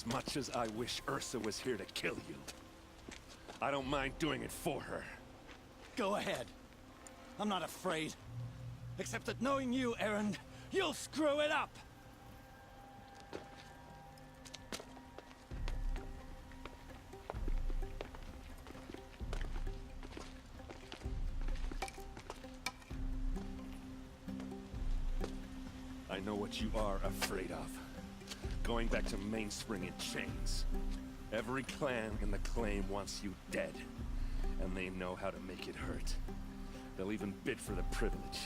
as much as I wish Ursa was here to kill you, I don't mind doing it for her. Go ahead. I'm not afraid. Except that knowing you, Aaron, you'll screw it up! I know what you are afraid of. Going back to Mainspring in chains. Every clan in the claim wants you dead. And they know how to make it hurt. They'll even bid for the privilege.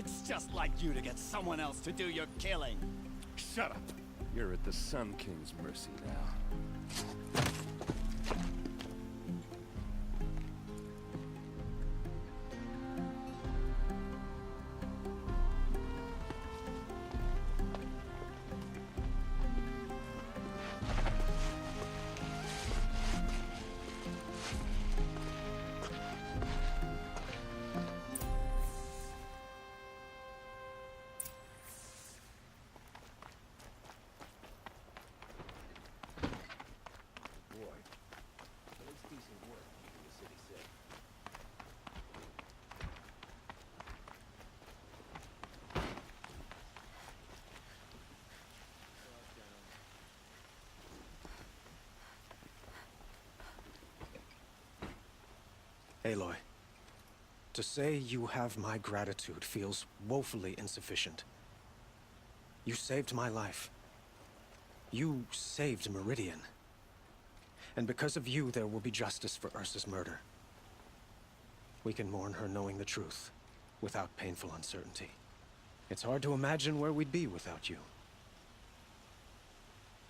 It's just like you to get someone else to do your killing. Shut up! You're at the Sun King's mercy now. Aloy, to say you have my gratitude feels woefully insufficient. You saved my life. You saved Meridian. And because of you, there will be justice for Ursa's murder. We can mourn her knowing the truth, without painful uncertainty. It's hard to imagine where we'd be without you.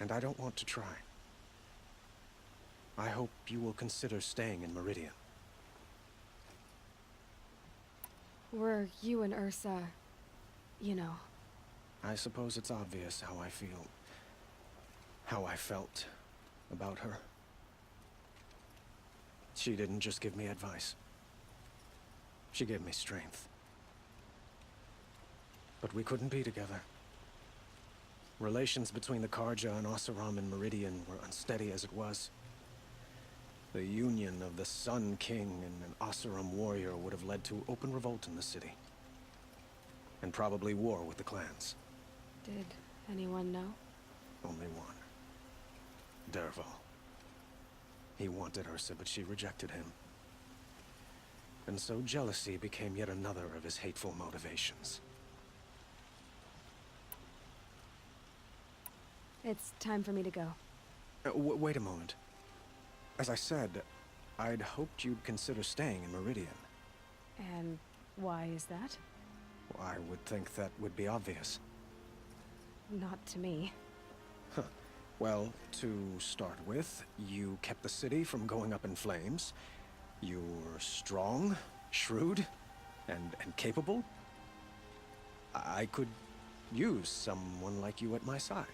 And I don't want to try. I hope you will consider staying in Meridian. Were you and Ursa, you know? I suppose it's obvious how I feel. How I felt about her. She didn't just give me advice. She gave me strength. But we couldn't be together. Relations between the Karja and Oseram and Meridian were unsteady as it was. The union of the Sun King and an Oseram warrior would have led to open revolt in the city. And probably war with the clans. Did anyone know? Only one. Dervahl. He wanted Ursa, but she rejected him. And so jealousy became yet another of his hateful motivations. It's time for me to go. Wait a moment. As I said, I'd hoped you'd consider staying in Meridian. And why is that? Well, I would think that would be obvious. Not to me. Huh. Well, to start with, you kept the city from going up in flames. You're strong, shrewd, and capable. I could use someone like you at my side.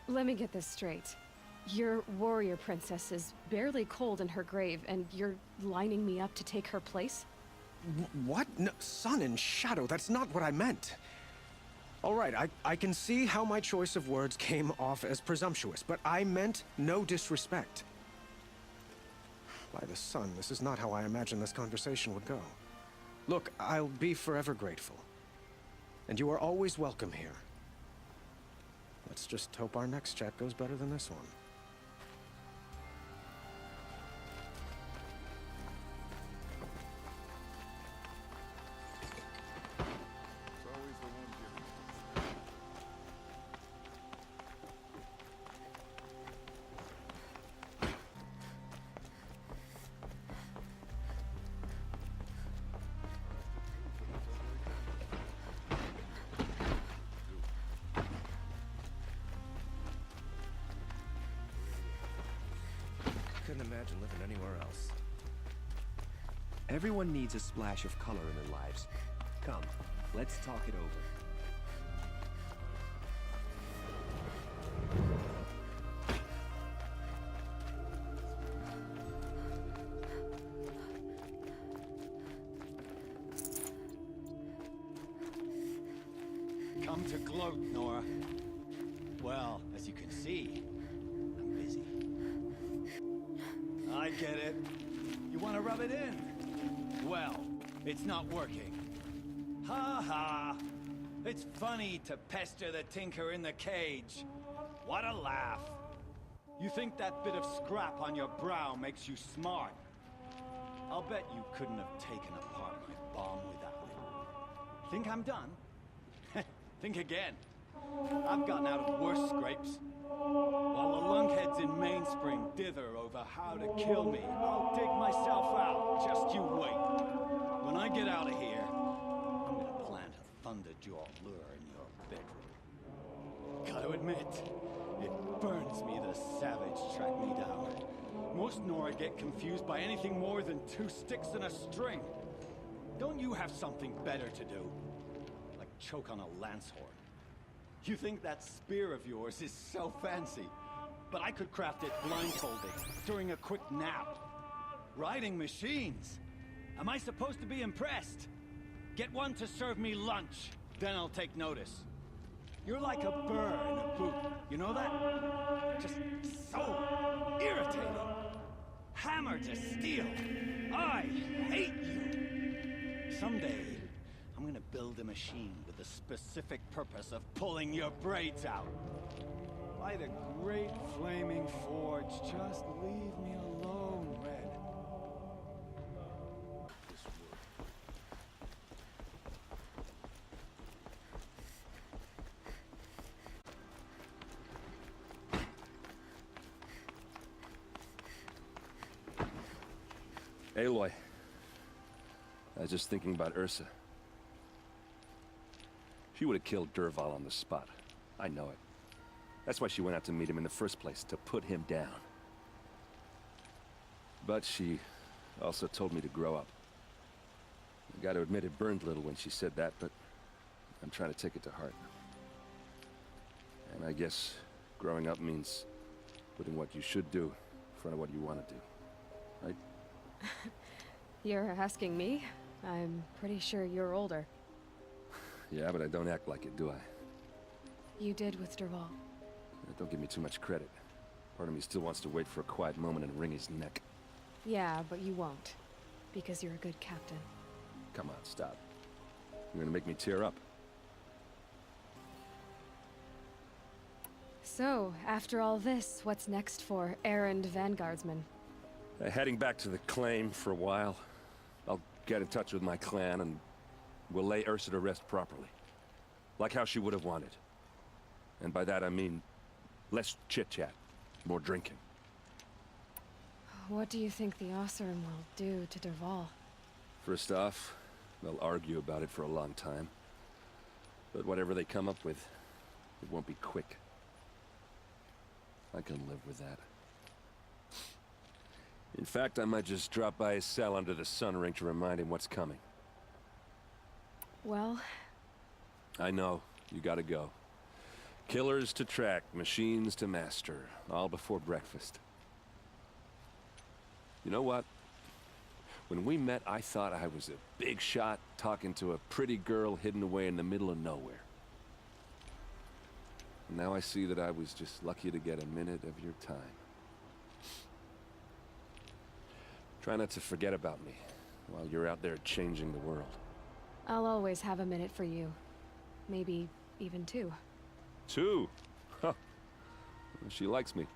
Let me get this straight. Your warrior princess is barely cold in her grave, and you're lining me up to take her place? What? No, sun and shadow, that's not what I meant. All right, I can see how my choice of words came off as presumptuous, but I meant no disrespect. By the sun, this is not how I imagined this conversation would go. Look, I'll be forever grateful. And you are always welcome here. Let's just hope our next chat goes better than this one. Couldn't imagine living anywhere else. Everyone needs a splash of color in their lives. Come, let's talk it over. come to gloat, Nora. Well, as you can see, I'm busy. I get it. You want to rub it in? Well, it's not working. Ha ha! It's funny to pester the tinker in the cage. What a laugh. You think that bit of scrap on your brow makes you smart? I'll bet you couldn't have taken apart my bomb without it. Think I'm done? Think again. I've gotten out of worse scrapes. While the lunkheads in Mainspring dither over how to kill me, I'll dig myself out. Just you wait. When I get out of here, I'm gonna plant a thunderjaw lure in your bedroom. Gotta admit, it burns me the savage track me down. Most Nora get confused by anything more than 2 sticks and a string. Don't you have something better to do? Like choke on a lance horn. You think that spear of yours is so fancy, but I could craft it blindfolded during a quick nap. Riding machines. Am I supposed to be impressed? Get one to serve me lunch, then I'll take notice. You're like a burr in a boot, you know that? Just so irritating. Hammer to steel. I hate you. Someday, I'm gonna build a machine with the specific purpose of pulling your braids out. By the great flaming forge, just leave me alone, Red. This wood. Aloy, I was just thinking about Ursa. She would have killed Dervahl on the spot. I know it. That's why she went out to meet him in the first place, to put him down. But she also told me to grow up. I gotta admit it burned a little when she said that, but I'm trying to take it to heart. And I guess growing up means putting what you should do in front of what you want to do. Right? You're asking me? I'm pretty sure you're older. Yeah, but I don't act like it, do I? You did with Dervahl. Don't give me too much credit. Part of me still wants to wait for a quiet moment and wring his neck. Yeah, but you won't. Because you're a good captain. Come on, stop. You're gonna make me tear up. So, after all this, what's next for errand vanguardsman? Heading back to the claim for a while. I'll get in touch with my clan and we'll lay Ursa to rest properly. Like how she would have wanted. And by that I mean less chit-chat, more drinking. What do you think the Oseram will do to Dervahl? First off, they'll argue about it for a long time. But whatever they come up with, it won't be quick. I can live with that. In fact, I might just drop by his cell under the sun ring to remind him what's coming. Well... I know. You gotta go. Killers to track, machines to master. All before breakfast. You know what? When we met, I thought I was a big shot talking to a pretty girl hidden away in the middle of nowhere. And now I see that I was just lucky to get a minute of your time. Try not to forget about me while you're out there changing the world. I'll always have a minute for you. Maybe even 2. 2? Huh. She likes me.